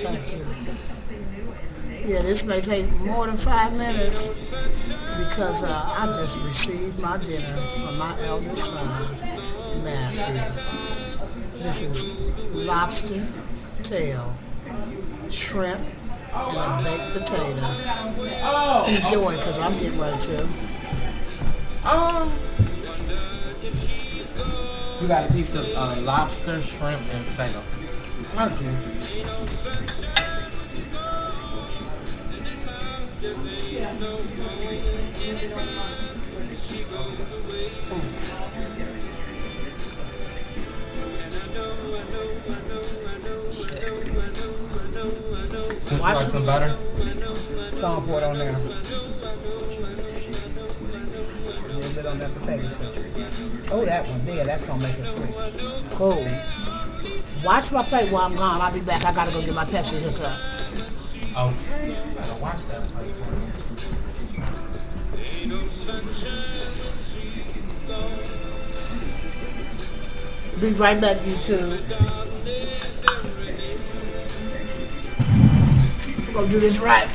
Thank you. Yeah, this may take more than 5 minutes because I just received my dinner from my eldest son, Matthew. This is lobster tail, shrimp, and a baked potato. Enjoy, because I'm getting ready to. Um, you got a piece of lobster, shrimp, and potato. Thank you. Mm. Would you Watch like some butter? Tom pour it on there. A little bit on that potato too. Oh, that one there. That's gonna make it sweet. Cool. Watch my plate while I'm gone. I'll be back. I gotta go get my Pepsi hookup. Okay, you better watch that place. Be right back, YouTube. We're gonna do this right.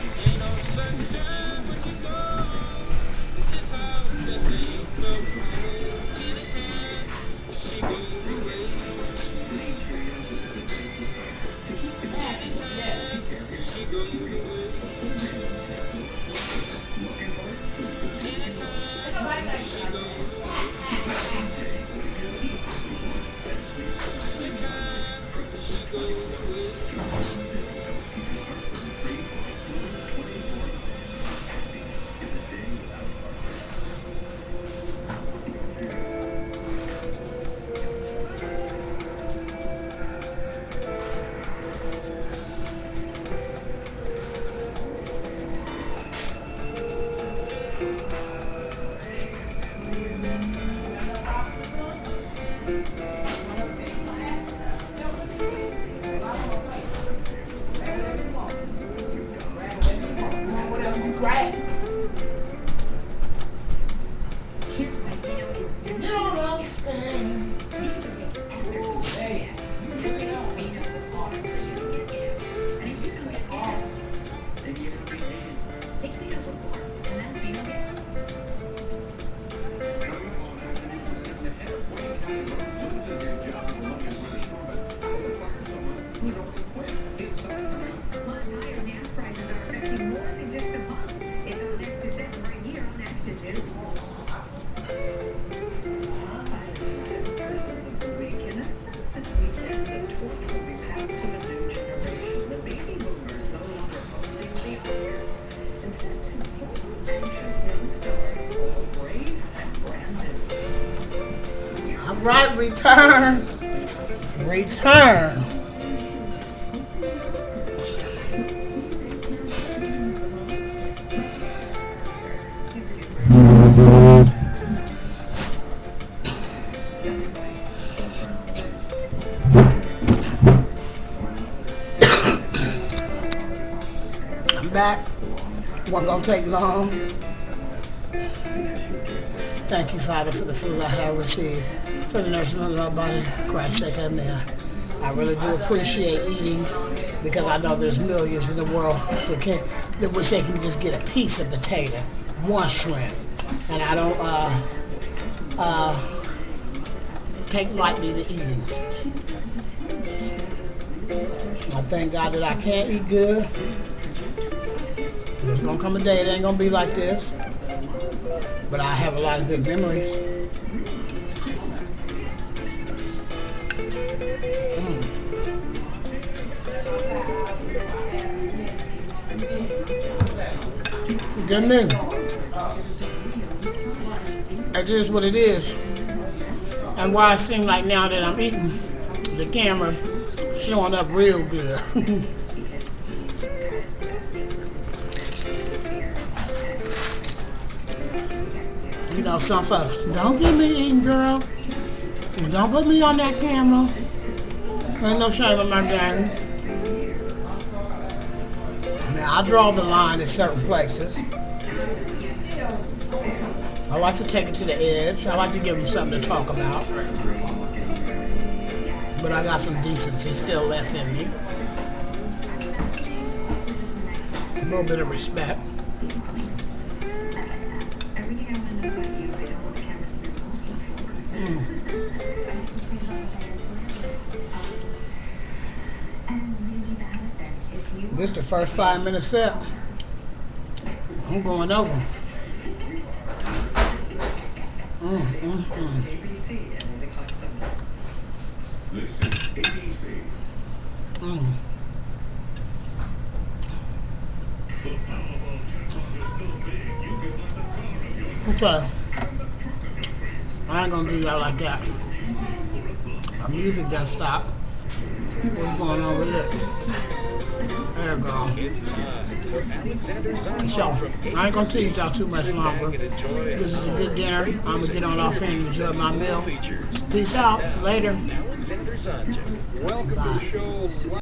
Right. You don't understand. All right, return. Return. I'm back. Wasn't gonna take long. Thank you, Father, for the food I have received, for the nourishment of my body. Christ, take care of me. I really do appreciate eating because I know there's millions in the world that wish they can just get a piece of potato, one shrimp, and I don't take lightly to eating. I thank God that I can eat good. There's gonna come a day it ain't gonna be like this, but I have a lot of good memories. Good me. It is what it is. And why it seems like now that I'm eating, the camera showing up real good. You know, some folks, don't get me eating, girl. Don't put me on that camera. Ain't no shame in my game. Now, I draw the line in certain places. I like to take it to the edge. I like to give them something to talk about. But I got some decency still left in me. little bit of respect. This is the first 5-minute set. I'm going over. Okay. I ain't gonna do y'all like that. My music done stopped. What's going on with it? There we go. So, I ain't gonna tease y'all too much longer. This is a good dinner. I'm gonna get on off here and enjoy my meal. Peace out. Later. Bye.